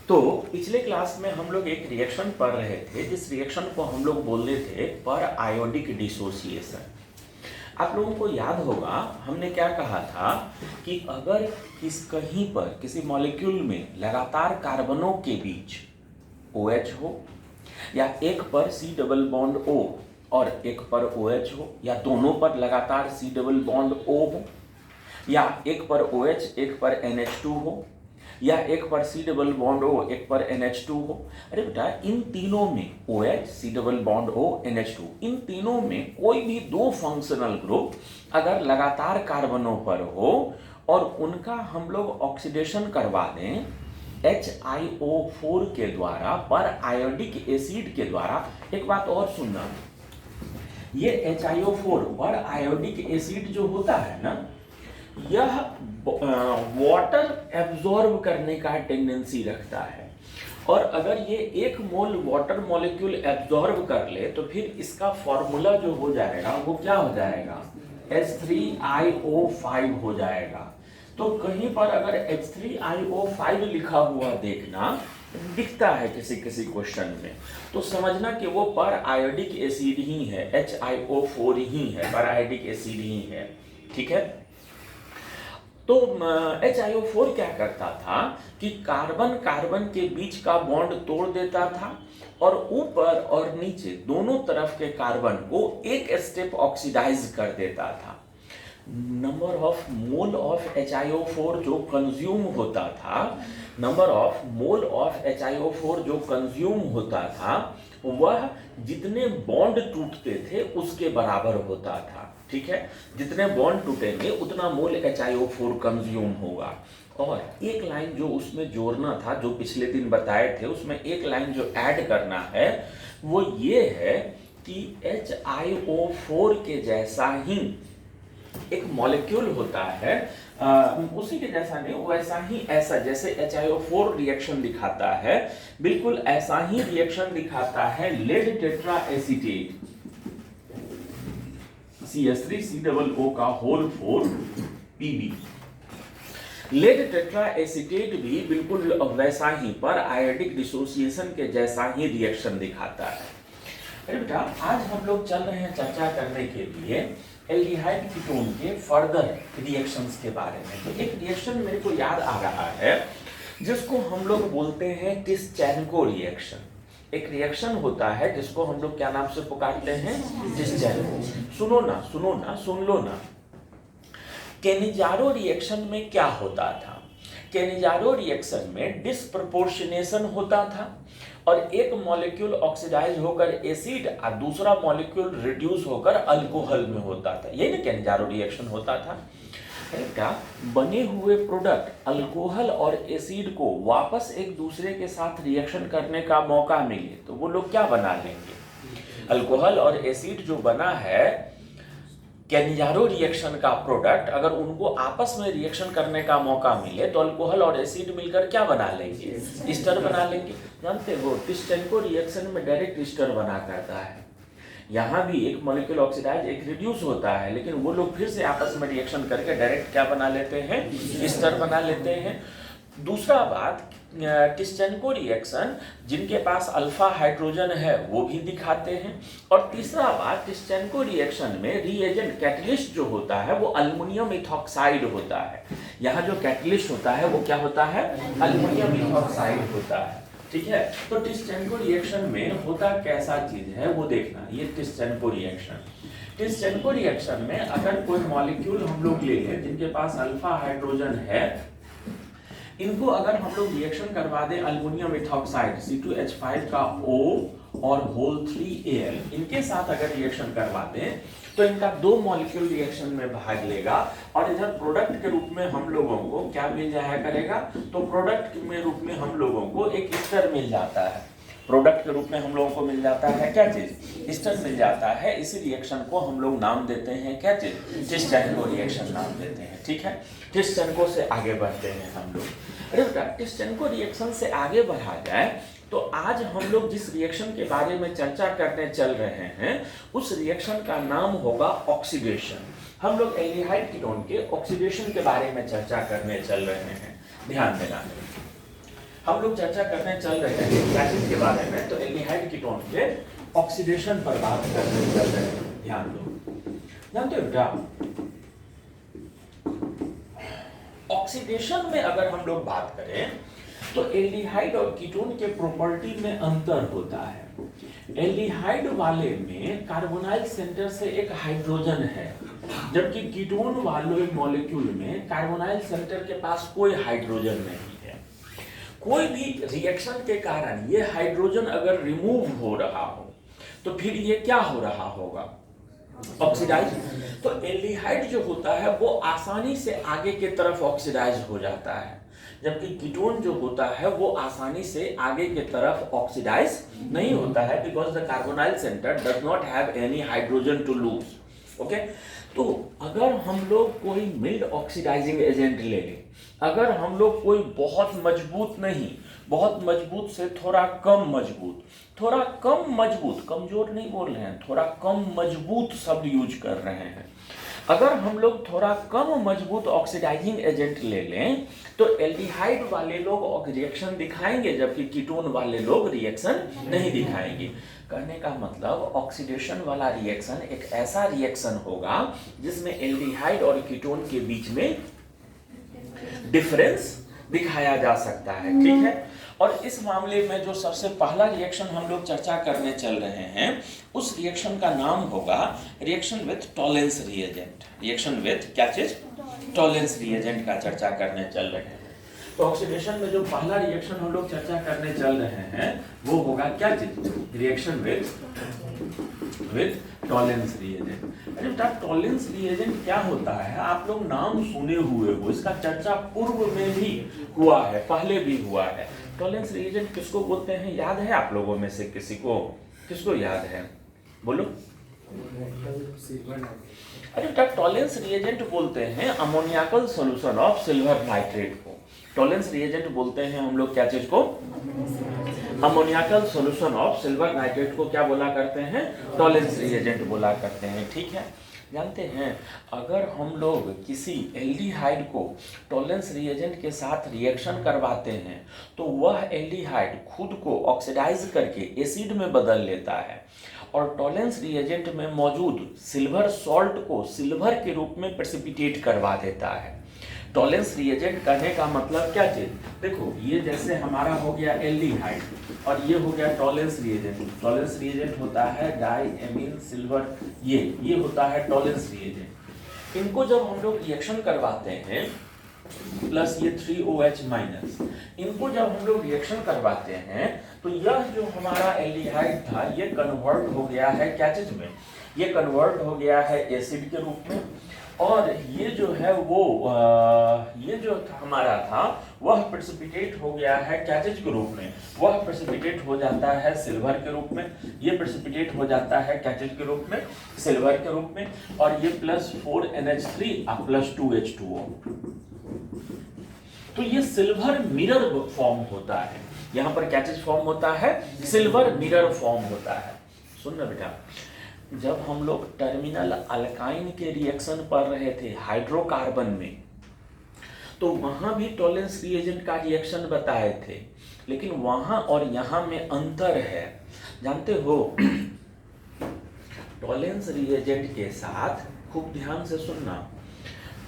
तो पिछले क्लास में हम लोग एक रिएक्शन पढ़ रहे थे, जिस रिएक्शन को हम लोग बोल रहे थे पर आयोडिक डिसोसिएशन। आप लोगों को याद होगा हमने क्या कहा था कि अगर कहीं पर किसी मॉलिक्यूल में लगातार कार्बनों के बीच OH हो, या एक पर C डबल बॉन्ड O और एक पर OH हो, या दोनों पर लगातार C डबल बॉन्ड O हो, या एक पर OH एक पर NH2 हो, या एक पर C डबल बॉन्ड O एक पर NH2 हो। अरे बेटा, इन तीनों में OH C double bond O NH2, इन तीनों में कोई भी दो फंक्शनल ग्रुप अगर लगातार कार्बनों पर हो और उनका हम लोग ऑक्सीडेशन करवा दें HiO4 के द्वारा, पर आयोडिक एसिड के द्वारा। एक बात और सुनना, ये HiO4 पर आयोडिक एसिड जो होता है ना, यह वाटर एब्जॉर्ब करने का टेंडेंसी रखता है, और अगर ये 1 मोल वाटर मॉलिक्यूल एब्जॉर्ब कर ले तो फिर इसका फॉर्मूला जो हो जाएगा वो क्या हो जाएगा, H3IO5 हो जाएगा। तो कहीं पर अगर H3IO5 लिखा हुआ देखना दिखता है किसी किसी क्वेश्चन में, तो समझना कि वो पर आयोडिक एसिड ही है, HiO4 ही है, पर आयोडिक एसिड ही है। ठीक है, तो HiO4 क्या करता था कि कार्बन कार्बन के बीच का बॉन्ड तोड़ देता था और ऊपर और नीचे दोनों तरफ के कार्बन को एक स्टेप ऑक्सीडाइज कर देता था। Number of mole of HiO4 जो कंज्यूम होता था, number of mole of HiO4 जो कंज्यूम होता था, वह जितने बॉन्ड टूटते थे उसके बराबर होता था। ठीक है, जितने बॉन्ड टूटेंगे उतना मोल HiO4 कंज्यूम होगा। और एक लाइन जो उसमें जोड़ना था, जो पिछले दिन बताए थे, उसमें एक लाइन जो ऐड करना है वो ये है कि HiO4 के जैसा ही एक मॉलिक्यूल होता है, उसी के जैसा नहीं, वैसा ही, ऐसा जैसे HiO4 रिएक्शन दिखाता है, बिल्कुल ऐसा ही रिएक्शन दिखाता है लेड टेट्रा एसीटेट CH3COO का whole 4 Pb। Lead tetra acetate भी बिल्कुल वैसा ही पर आयोडिक डिसोसिएशन के जैसा ही रिएक्शन दिखाता है। अरे बेटा, आज हम लोग चल रहे हैं चर्चा करने के लिए एल्डिहाइड कीटोन के फर्दर रिएक्शंस के बारे में। तो एक रिएक्शन मेरे को याद आ रहा है जिसको हम लोग बोलते हैं टिस्चेंको रिएक्शन। एक रिएक्शन होता है जिसको हम लोग क्या नाम से पुकारते हैं, टिस्चेंको। सुन लो ना। केनिजारो रिएक्शन में क्या होता था? केनिजारो रिएक्शन में डिस्प्रपोर्शनेशन होता था और एक मॉलिक्यूल ऑक्सीडाइज होकर एसिड और दूसरा मॉलिक्यूल रिड्यूस होकर अल्कोहल में होता था। यही ना केनिजारो रिएक्शन होता था। क्या बने हुए प्रोडक्ट अल्कोहल और एसिड को वापस एक दूसरे के साथ रिएक्शन करने का मौका मिले तो वो लोग क्या बना लेंगे? अल्कोहल और एसिड जो बना है केनिजारो रिएक्शन का प्रोडक्ट, अगर उनको आपस में रिएक्शन करने का मौका मिले तो अल्कोहल और एसिड मिलकर क्या बना लेंगे? ईस्टर बना लेंगे। जानते हो, टिस्चेंको रिएक्शन में डायरेक्ट ईस्टर बना करता है। यहाँ भी एक मॉलिक्यूल ऑक्सीडाइज एक रिड्यूस होता है, लेकिन वो लोग फिर से आपस में रिएक्शन करके डायरेक्ट क्या बना लेते हैं? ईस्टर बना लेते हैं। दूसरा बात, टिस्चेंको रिएक्शन जिनके पास अल्फा हाइड्रोजन है वो भी दिखाते हैं। और तीसरा बात, टिस्चेंको रिएक्शन में रिएजेंट कैटलिस्ट जो होता है वो अल्युमिनियम इथॉक्साइड होता है। यहाँ जो कैटलिस्ट होता है वो क्या होता है? अल्युमिनियम इथॉक्साइड होता है। ठीक है, तो टिस्चेंको रिएक्शन में होता कैसा चीज है वो देखना। ये टिस्चेंको रिएक्शन में अगर कोई मॉलिक्यूल हम लोग ले लें जिनके पास अल्फा हाइड्रोजन है, इनको अगर हम लोग रिएक्शन करवा दें अल्युमिनियम इथॉक्साइड C2H5 का O और होल 3Al, इनके साथ अगर रिएक्शन करवा दें तो इनका 2 मॉलिक्यूल रिएक्शन में भाग लेगा और इधर प्रोडक्ट के रूप में हम लोगों को क्या मिल जाया करेगा? तो प्रोडक्ट में रूप में हम लोगों को एक ईस्टर मिल जाता है। प्रोडक्ट के रूप में हम लोगों को मिल जाता है क्या चीज? ईस्टर मिल जाता है। इसी रिएक्शन को हम लोग नाम देते हैं क्या चीज? टिस्चेंको रिएक्शन नाम देते हैं। ठीक है, टिस्चेंको से आगे बढ़ते हैं हम लोग। अरे बेटा, टिस्चेंको रिएक्शन से आगे बढ़ा जाए तो आज हम लोग जिस रिएक्शन के बारे में चर्चा करने चल रहे हैं उस रिएक्शन का नाम होगा ऑक्सीडेशन। हम लोग एल्डिहाइड कीटोन के ऑक्सीडेशन के बारे में चर्चा करने चल रहे हैं। ध्यान देना, हम लोग चर्चा करने चल रहे हैं एसिड के बारे में, तो एल्डिहाइड कीटोन के ऑक्सीडेशन पर बात करने चल रहे हैं। ध्यान दो, जानते हो बेटा, ऑक्सीडेशन में अगर हम लोग बात करें तो एल्डिहाइड और कीटोन के प्रॉपर्टी में अंतर होता है। एल्डिहाइड वाले में कार्बोनाइल सेंटर से एक हाइड्रोजन है, जबकि कीटोन वाले मॉलिक्यूल में कार्बोनाइल सेंटर के पास कोई हाइड्रोजन नहीं है। कोई भी रिएक्शन के कारण ये हाइड्रोजन अगर रिमूव हो रहा हो तो फिर ये क्या हो रहा होगा, ऑक्सीडाइज। तो एल्डिहाइड जो होता है वो आसानी से आगे की तरफ ऑक्सीडाइज हो जाता है, जबकि कीटोन जो होता है वो आसानी से आगे की तरफ ऑक्सीडाइज नहीं होता है, because the carbonyl centre does not have any hydrogen to lose. Okay, तो अगर हम लोग कोई मिल्ड ऑक्सीडाइजिंग एजेंट ले लें, अगर हम लोग कोई बहुत मजबूत नहीं, बहुत मजबूत से थोड़ा कम मजबूत, थोड़ा कम मजबूत, कमजोर नहीं बोल रहे हैं, थोड़ा कम मजबूत शब्द यूज कर रहे हैं, अगर हम लोग थोड़ा कम मजबूत ऑक्सीडाइजिंग एजेंट ले लें तो एल्डिहाइड वाले लोग रिएक्शन दिखाएंगे, जबकि कीटोन वाले लोग रिएक्शन नहीं दिखाएंगे। कहने का मतलब ऑक्सीडेशन वाला रिएक्शन एक ऐसा रिएक्शन होगा जिसमें एल्डिहाइड और कीटोन के बीच में डिफरेंस दिखाया जा सकता है, ठीक है। और इस मामले में जो सबसे पहला रिएक्शन हम लोग चर्चा करने चल रहे हैं, उस रिएक्शन का नाम होगा reaction with Tollens reagent. Reaction with क्या चीज, टॉलेंस रिएजेंट का चर्चा करने चल रहे हैं। तो ऑक्सीडेशन में जो पहला रिएक्शन हम लोग चर्चा करने चल रहे हैं वो होगा क्या चीज, रिएक्शन विथ टॉलेंस रिएजेंट। अरे बेटा, टॉलेंस रिएजेंट क्या होता है, आप लोग नाम सुने हुए हो, इसका चर्चा पूर्व में भी हुआ है, पहले भी हुआ है। टॉलेंस रिएजेंट किसको बोलते हैं, याद है आप लोगों में से किसी को, किसको याद है, बोलो। अरे बेटा, टॉलेंस रिएजेंट बोलते हैं अमोनियाकल सॉल्यूशन ऑफ सिल्वर नाइट्रेट को। टॉलेंस रिएजेंट बोलते हैं हम लोग क्या चीज को, अमोनियाकल सॉल्यूशन ऑफ सिल्वर नाइट्रेट को क्या बोला करते हैं, टॉलेंस रिएजेंट बोला करते हैं, ठीक है। जानते हैं, अगर हम लोग किसी एल्डिहाइड को टॉलेंस रिएजेंट के साथ रिएक्शन करवाते हैं तो वह एल्डिहाइड खुद को ऑक्सीडाइज करके एसिड में बदल लेता है और टॉलेंस रिएजेंट में मौजूद सिल्वर सॉल्ट को सिल्वर के रूप में प्रेसिपिटेट करवा देता है। टॉलेंस रिएजेंट कहने का मतलब क्या चीज, देखो ये जैसे हमारा हो गया एल्डिहाइड और ये हो गया टॉलेंस रिएजेंट। टॉलेंस रिएजेंट होता है डाइएमीन सिल्वर, ये होता है टॉलेंस रिएजेंट। इनको जब हम लोग रिएक्शन करवाते हैं प्लस ये 3OH माइनस, इनको जब हम लोग रिएक्शन करवाते हैं तो यह जो हमारा एल्डिहाइड था ये कन्वर्ट हो गया है क्या चीज में, ये कन्वर्ट हो गया है एसिड के रूप में, और ये जो है वो ये जो हमारा था वह प्रेसिपिटेट हो गया है क्या चीज के रूप में, वह प्रेसिपिटेट हो जाता है सिल्वर के रूप में, ये प्रेसिपिटेट हो जाता है क्या चीज के रूप में, सिल्वर के रूप में, और ये प्लस 4NH3 और प्लस 2H2O। तो ये सिल्वर मिरर फॉर्म होता है, यहाँ पर क्या चीज फॉर्म होता है, सिल्वर मिरर फॉर्म होता है। सुन ना बेटा, जब हम लोग टर्मिनल अल्काइन के रिएक्शन पढ़ रहे थे हाइड्रोकार्बन में, तो वहां भी टॉलेंस रिएजेंट का रिएक्शन बताए थे, लेकिन वहां और यहां में अंतर है, जानते हो। टॉलेंस रिएजेंट के साथ, खूब ध्यान से सुनना,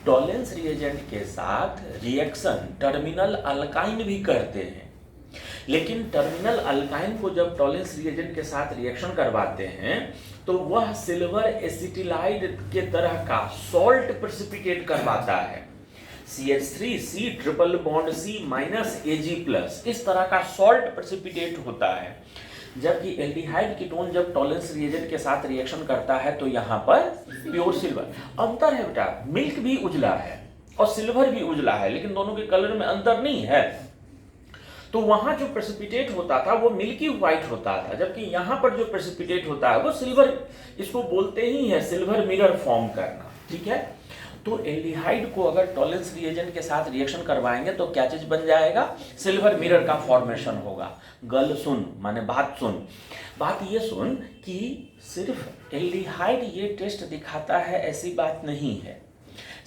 टॉलेंस रिएजेंट के साथ रिएक्शन टर्मिनल अल्काइन भी करते हैं, लेकिन टर्मिनल अल्काइन को जब टॉलेंस रिएजेंट के साथ रिएक्शन करवाते हैं तो वह सिल्वर एसिटिलाइड के तरह का सॉल्ट प्रेसिपिटेट करवाता है, CH3C triple bond C minus Ag+, इस तरह का सॉल्ट प्रेसिपिटेट होता है। जबकि एल्डिहाइड कीटोन जब टॉलेंस रिएजेंट के साथ रिएक्शन करता है तो यहाँ पर प्योर सिल्वर। अंतर है बेटा, मिल्क भी उजला है और सिल्वर भी उजला है, लेकिन दोनों के कलर में अंतर नहीं है। तो वहां जो प्रेसिपिटेट होता था वो मिल्की व्हाइट होता था, जबकि यहाँ पर जो प्रेसिपिटेट होता है वो सिल्वर, इसको बोलते ही है सिल्वर मिरर फॉर्म करना, ठीक है। तो एल्डिहाइड को अगर टॉलेंस रिएजेंट के साथ रिएक्शन करवाएंगे तो क्या चीज बन जाएगा, सिल्वर मिरर का फॉर्मेशन होगा। गल सुन, माने बात सुन, बात ये सुन कि सिर्फ एल्डिहाइड ये टेस्ट दिखाता है ऐसी बात नहीं है,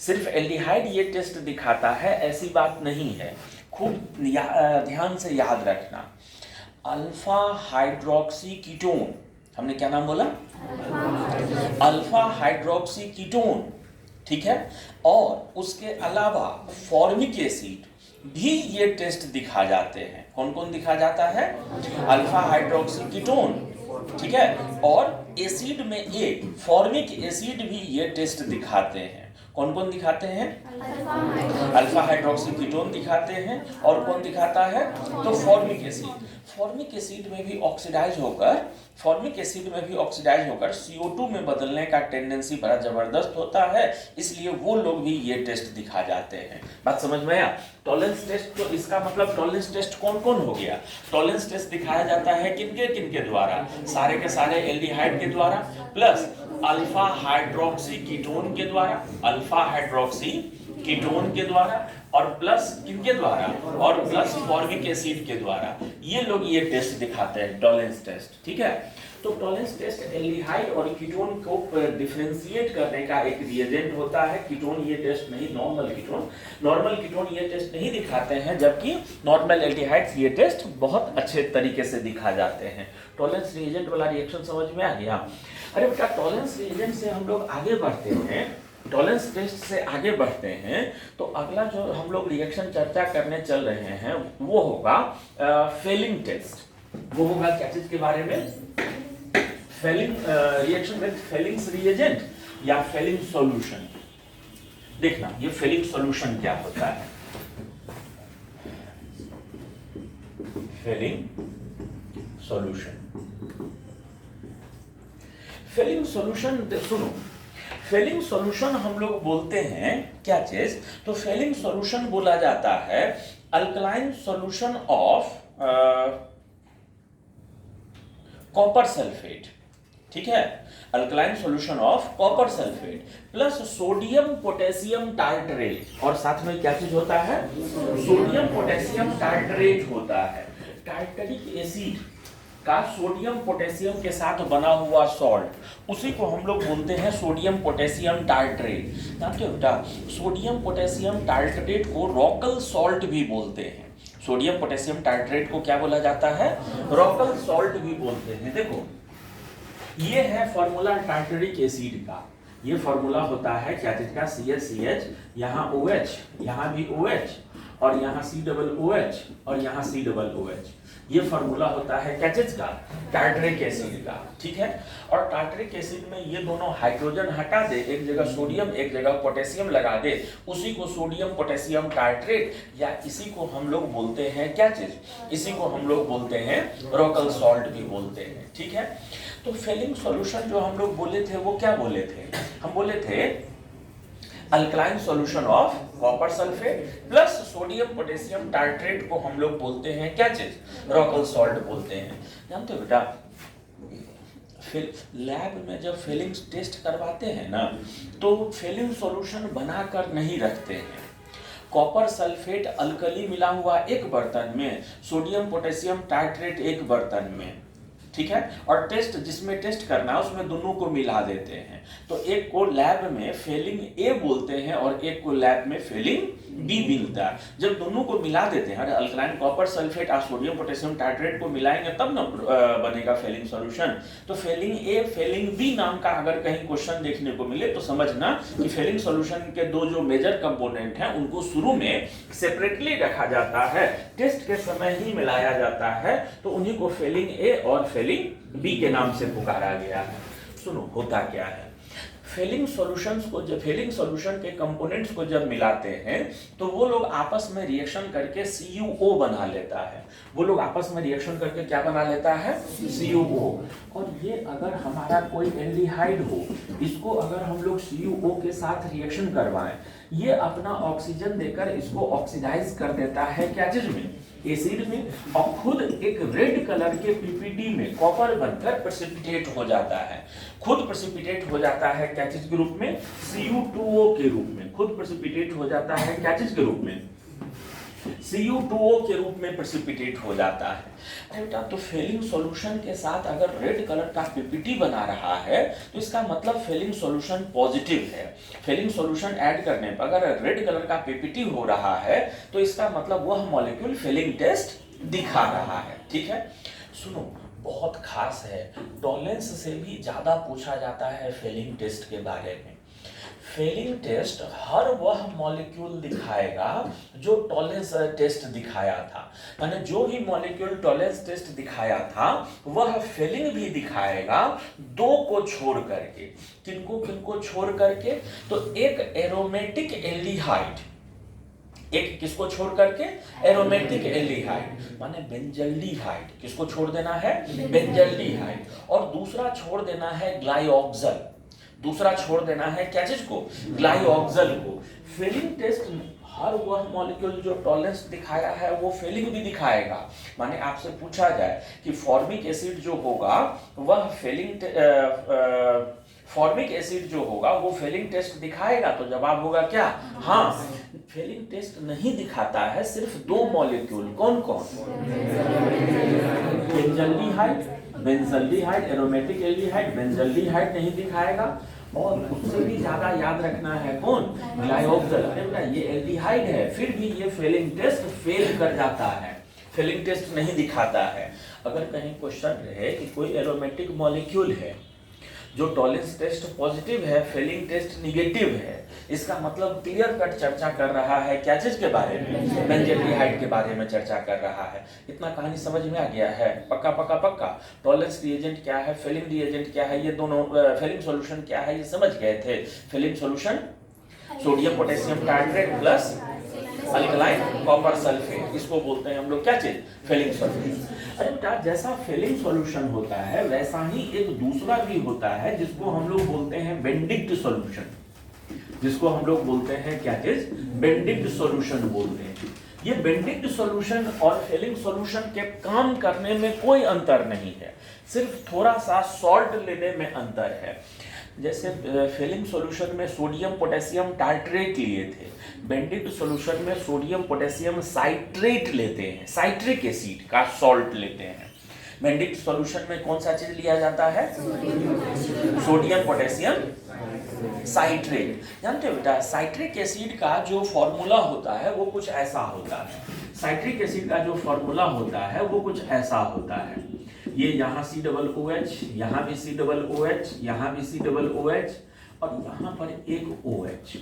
सिर्फ एल्डिहाइड ये टेस्ट दिखाता है ऐसी बात नहीं है। खूब ध्यान से याद रखना, अल्फा हाइड्रोक्सी कीटोन, हमने क्या नाम बोला, अल्फा हाइड्रोक्सी कीटोन, ठीक है। और उसके अलावा फॉर्मिक एसिड भी ये टेस्ट दिखा जाते हैं। कौन कौन दिखा जाता है, अल्फा हाइड्रोक्सी कीटोन, ठीक है। और एसिड में एक फॉर्मिक एसिड भी ये टेस्ट दिखाते हैं। कौन कौन दिखाते हैं, अल्फा हाइड्रोक्सी कीटोन दिखाते हैं, और कौन दिखाता है, तो फॉर्मिक एसिड। फॉर्मिक एसिड में भी ऑक्सीडाइज होकर CO2 में बदलने का टेंडेंसी बड़ा जबरदस्त होता है, इसलिए वो लोग भी ये टेस्ट दिखा जाते हैं। बात समझ में आया। टॉलरेंस टेस्ट, तो इसका मतलब टॉलरेंस टेस्ट कौन कौन हो गया, टॉलरेंस टेस्ट दिखाया जाता है किनके द्वारा, सारे के सारे एल्डिहाइड के द्वारा, प्लस अल्फा हाइड्रोक्सी कीटोन के द्वारा, अल्फा हाइड्रोक्सी कीटोन के द्वारा, और प्लस किनके द्वारा, और प्लस फॉर्मिक एसिड के द्वारा। ये लोग ये टेस्ट दिखाते हैं, टॉलरेंस टेस्ट, ठीक है। तो टॉलरेंस टेस्ट एल्डिहाइड और कीटोन को डिफरेंशिएट करने का एक रिएजेंट होता है। कीटोन ये टेस्ट नहीं, नॉर्मल कीटोन ये टेस्ट नहीं दिखाते हैं, जबकि नॉर्मल एल्डिहाइड्स ये टेस्ट बहुत अच्छे तरीके से दिखा जाते हैं। टॉलरेंस रिएजेंट वाला रिएक्शन समझ में आ गया। अरे बेटा, टॉलरेंस रिएजेंट से हम लोग आगे बढ़ते हैं, टॉलरेंस टेस्ट से आगे बढ़ते हैं, तो अगला जो हम लोग रिएक्शन चर्चा करने चल रहे हैं वो होगा फेलिंग टेस्ट। वो होगा क्या चीज के बारे में, Fehling reaction with Fehling's reagent या फेलिंग सॉल्यूशन। देखना ये फेलिंग सॉल्यूशन क्या होता है। फेलिंग सॉल्यूशन सुनो, फेलिंग सॉल्यूशन हम लोग बोलते हैं क्या चीज, तो फेलिंग सॉल्यूशन बोला जाता है alkaline solution of copper sulphate, ठीक है। Alkaline solution of copper sulphate plus sodium potassium tartrate, और साथ में क्या चीज होता है, सोडियम पोटेशियम टार्टरेट होता है। टार्टरिक एसिड का सोडियम पोटेशियम के साथ बना हुआ सॉल्ट, उसी को हम लोग बोलते हैं सोडियम पोटेशियम टार्टरेट। जानते हो बेटा, सोडियम पोटेशियम टार्टरेट को रॉकल सॉल्ट भी बोलते हैं। सोडियम पोटेशियम टार्टरेट को क्या बोला जाता है, रॉकल सॉल्ट भी बोलते हैं। देखो ये है फॉर्मूला टार्टरिक एसिड का, ये फॉर्मूला होता है क्या चीज का, CH, यहाँ OH, यहाँ भी OH, और यहाँ COOH, और यहाँ COOH। ये फॉर्मूला होता है क्या चीज का, टार्टरिक एसिड का, ठीक है। और टार्टरिक एसिड में ये दोनों हाइड्रोजन हटा दे, एक जगह सोडियम एक जगह पोटेशियम लगा दे, उसी को सोडियम पोटेशियम टार्टरेट, या इसी को हम लोग बोलते हैं क्या चीज, इसी को हम लोग बोलते हैं रॉकल सॉल्ट भी बोलते हैं, ठीक है। तो फेलिंग सॉल्यूशन जो हम लोग बोले थे वो क्या बोले थे, हम बोले थे alkaline solution of copper sulphate plus sodium potassium tartrate को हम लोग बोलते हैं क्या चीज, रॉकल सॉल्ट बोलते हैं। जानते हो बेटा, फिर लैब में जब फेलिंग टेस्ट करवाते हैं ना, तो फेलिंग सॉल्यूशन बनाकर नहीं रखते हैं। कॉपर सल्फेट अल्कली मिला हुआ एक बर्तन में, सोडियम पोटेशियम टार्टरेट एक बर्तन में, ठीक है। और टेस्ट जिसमें टेस्ट करना है उसमें दोनों को मिला देते हैं। तो एक को लैब में फेलिंग A बोलते हैं और एक को लैब में फेलिंग B मिलता है। जब दोनों को मिला देते हैं, अल्कलाइन कॉपर सल्फेट और सोडियम पोटेशियम टार्टरेट को मिलाएंगे तब ना बनेगा फेलिंग सॉल्यूशन। तो फेलिंग A फेलिंग B नाम का अगर कहीं क्वेश्चन देखने को मिले तो समझना कि फेलिंग सॉल्यूशन के दो जो मेजर कंपोनेंट हैं उनको शुरू में सेपरेटली रखा जाता है, टेस्ट के समय ही मिलाया जाता है, तो उन्हीं को फेलिंग A और फेलिंग B के नाम से पुकारा गया है। सुनो होता क्या है, फेलिंग सॉल्यूशंस को जब फेलिंग सॉल्यूशन के कंपोनेंट्स को जब मिलाते हैं तो वो लोग आपस में रिएक्शन करके CuO बना लेता है। वो लोग आपस में रिएक्शन करके क्या बना लेता है, CuO। और ये अगर हमारा कोई एल्डिहाइड हो, इसको अगर हम लोग CuO के साथ रिएक्शन करवाएं, ये अपना ऑक्सीजन देकर इसको ऑक्सीडाइज कर देता है क्या चीज में, एसिड में, और खुद एक रेड कलर के PPT में कॉपर बनकर प्रेसिपिटेट हो जाता है। खुद प्रेसिपिटेट हो जाता है क्या चीज के रूप में, Cu2O के रूप में खुद प्रेसिपिटेट हो जाता है क्या चीज के रूप में, Cu2O के रूप में प्रेसिपिटेट हो जाता है। अरे बेटा, तो फेलिंग सॉल्यूशन के साथ अगर रेड कलर का पीपीटी बना रहा है तो इसका मतलब फेलिंग सॉल्यूशन पॉजिटिव है। फेलिंग सॉल्यूशन ऐड करने पर अगर रेड कलर का पीपीटी हो रहा है तो इसका मतलब वह मॉलिक्यूल फेलिंग टेस्ट दिखा रहा है। ठीक है, सुनो, बहुत खास है, टॉलेंस से भी ज्यादा पूछा जाता है फेलिंग टेस्ट के बारे में। फेलिंग टेस्ट हर वह मॉलिक्यूल दिखाएगा जो टॉलेंस टेस्ट दिखाया था, यानी जो भी मॉलिक्यूल टॉलेंस टेस्ट दिखाया था वह फेलिंग भी दिखाएगा, दो को छोड़ करके। किनको किनको छोड़ करके? तो एक एरोमेटिक एल्डिहाइड, एक किसको छोड़ करके? एरोमेटिक एल्डिहाइड माने बेंजल्डिहाइड। किसको छोड़ देना है? बेंजल्डिहाइड। और दूसरा छोड़ देना है ग्लाइऑक्सल। दूसरा छोड़ देना है क्या चीज को? ग्लाइऑक्सल को। फेलिंग टेस्ट हर वह मॉलिक्यूल जो टॉलेंस दिखाया है वो फेलिंग भी दिखाएगा। माने आपसे पूछा जाए कि फॉर्मिक एसिड जो होगा वह फॉर्मिक एसिड जो होगा वो फेलिंग टेस्ट दिखाएगा, तो जवाब होगा क्या? हाँ। फेलिंग टेस्ट नहीं दिखाता है सिर्फ दो मॉलिक्यूल। कौन कौन? Benzaldehyde, benzaldehyde, aromatic aldehyde, benzaldehyde नहीं दिखाएगा। और उससे भी ज्यादा याद रखना है कौन? ग्लाइऑक्सल। अरे बेटा, ये एल्डिहाइड है फिर भी ये फेलिंग टेस्ट फेल कर जाता है, फेलिंग टेस्ट नहीं दिखाता है। अगर कहीं क्वेश्चन रहे कि कोई एरोमेटिक मॉलिक्यूल है जो टॉलेंस टेस्ट पॉजिटिव है, फेलिंग टेस्ट निगेटिव है, इसका मतलब क्लियर कट चर्चा कर रहा है क्या चीज के बारे में? बेंजल्डिहाइड के बारे में चर्चा कर रहा है। इतना कहानी समझ में आ गया है? पक्का पक्का पक्का। टॉलेंस रिएजेंट क्या है, फेलिंग रिएजेंट क्या है, ये दोनों फेलिंग सॉल्यूशन क्या है, ये समझ गए थे। Fehling solution sodium potassium tartrate plus alkaline copper sulphate, इसको बोलते हैं हम लोग क्या चीज? Fehling solution. अरे बेटा, जैसा फेलिंग सॉल्यूशन होता है वैसा ही एक दूसरा भी होता है जिसको हम लोग बोलते हैं बेंडिक्ट सॉल्यूशन। जिसको हम लोग बोलते हैं क्या चीज? बेंडिक्ट सॉल्यूशन बोलते हैं। ये बेंडिक्ट सॉल्यूशन और फेलिंग सॉल्यूशन के काम करने में कोई अंतर नहीं है, सिर्फ थोड़ा सा सॉल्ट लेने में अंतर है। जैसे फेलिंग सॉल्यूशन में सोडियम पोटेशियम टार्ट्रेट लिए थे, बेंडिक्ट सॉल्यूशन में सोडियम पोटेशियम साइट्रेट लेते हैं, साइट्रिक एसिड का सॉल्ट लेते हैं। बेंडिक्ट सॉल्यूशन में कौन सा चीज लिया जाता है? Sodium potassium citrate. जानते हो बेटा, साइट्रिक एसिड का जो फॉर्मूला होता है वो कुछ ऐसा होता है। साइट्रिक एसिड का जो फॉर्मूला होता है वो कुछ ऐसा होता है। ये यहाँ COOH, यहाँ भी COOH, यहाँ भी COOH और यहाँ पर एक OH।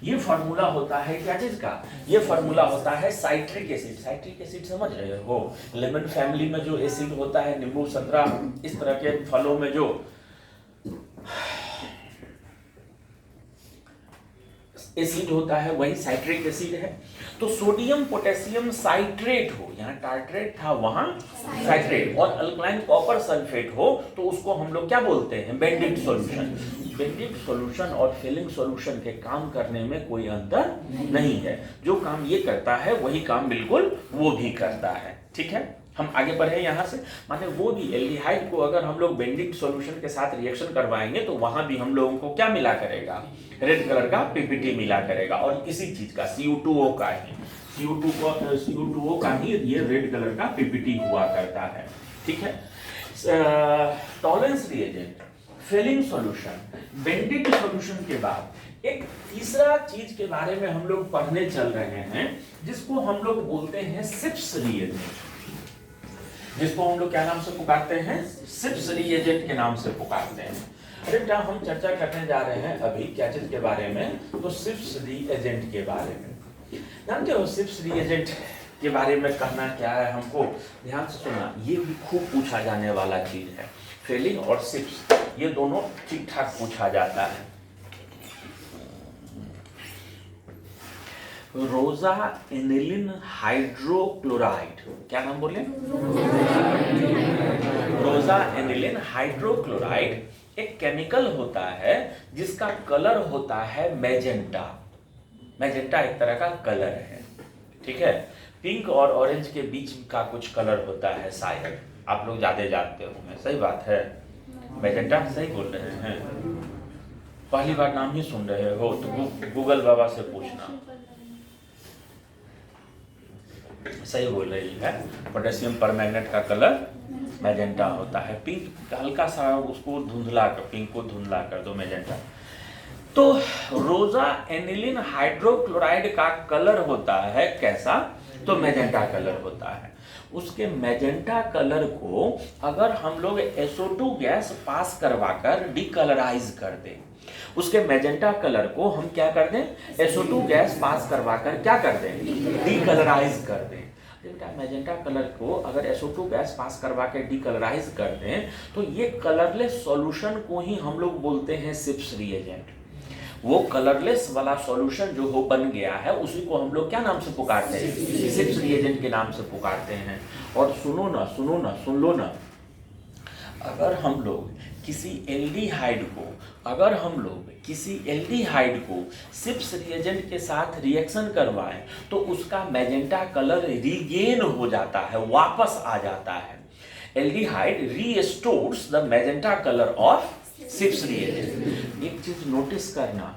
ये फार्मूला होता है क्या चीज का? ये फार्मूला होता है साइट्रिक एसिड। साइट्रिक एसिड समझ रहे हो? लेमन फैमिली में जो एसिड होता है, नींबू, संतरा, इस तरह के फलों में जो एसिड होता है वही साइट्रिक एसिड है। तो सोडियम पोटेशियम साइट्रेट हो, यहाँ टार्ट्रेट था वहां साइट्रेट, और अल्कलाइन कॉपर सल्फेट हो तो उसको हम लोग क्या बोलते हैं? Benedict solution. बेंडिक्ट सॉल्यूशन और फेलिंग सॉल्यूशन के काम करने में कोई अंतर नहीं है। जो काम ये करता है वही काम बिल्कुल वो भी करता है। ठीक है, हम आगे बढ़े यहाँ से। माने वो भी एल्डिहाइड को अगर हम लोग बेंडिक्ट सॉल्यूशन के साथ रिएक्शन करवाएंगे तो वहां भी हम लोगों को क्या मिला करेगा? रेड कलर का पीपीटी मिला करेगा। और इसी चीज का CO2O का ही CO2O का ही ये रेड कलर का पीपीटी हुआ करता है। ठीक है, Tollens reagent, Fehling solution, Benedict solution के बाद एक तीसरा चीज के बारे में हम लोग पढ़ने चल रहे हैं जिसको हम लोग बोलते हैं सिप्स रिएजेंट। जिसको हम लोग क्या नाम से पुकारते हैं? सिप्स रिएजेंट के नाम से पुकारते हैं। अरे बेटा, हम चर्चा करने जा रहे हैं अभी क्या चीज के बारे में? तो सिप्स रिएजेंट के बारे में। जानते हो सिप्स रिएजेंट के बारे में कहना क्या है हमको? ध्यान से सुनना, ये भी खूब पूछा जाने वाला चीज है। फेलिंग और सिप्स ये दोनों ठीक ठाक पूछा जाता है। रोजा एनिलिन हाइड्रोक्लोराइड, क्या नाम बोले? रोजा एनिलिन हाइड्रोक्लोराइड एक केमिकल होता है जिसका कलर होता है मैजेंटा। मैजेंटा एक तरह का कलर है। ठीक है, पिंक और ऑरेंज के बीच का कुछ कलर होता है, शायद आप लोग ज्यादा जानते होंगे। सही बात है, मैजेंटा सही बोल रहे हैं। पहली बार नाम ही सुन रहे हो तो गूगल बाबा से पूछना। सही बोल रही है। पोटेशियम परमैंगनेट का कलर मैजेंटा होता है। पिंक हल्का सा उसको धुंधला कर, पिंक को धुंधला कर दो, मैजेंटा। तो रोजा एनिलीन हाइड्रोक्लोराइड का कलर होता है कैसा? तो मैजेंटा कलर होता है। उसके मैजेंटा कलर को अगर हम लोग SO2 गैस पास करवाकर डिकलराइज कर दें, उसके मैजेंटा कलर को हम क्या कर दें? SO2 गैस पास करवाकर क्या कर दें? डिकलराइज कर दें। मैजेंटा कलर को अगर SO2 गैस पास करवा के डिकलराइज कर दें तो ये कलरलेस सॉल्यूशन को ही हम लोग बोलते हैं सिप्स रिएजेंट। वो कलरलेस वाला सॉल्यूशन जो हो बन गया है उसी को हम लोग क्या नाम से पुकारते हैं? सिप्स रिएजेंट के नाम से पुकारते हैं। और सुन लो ना, अगर हम लोग किसी एल्डिहाइड को सिप्स रिएजेंट के साथ रिएक्शन करवाएं तो उसका मैजेंटा कलर रीगेन हो जाता है, वापस आ जाता है। Aldehyde restores the magenta colour of Schiff's reagent. एक चीज नोटिस करना,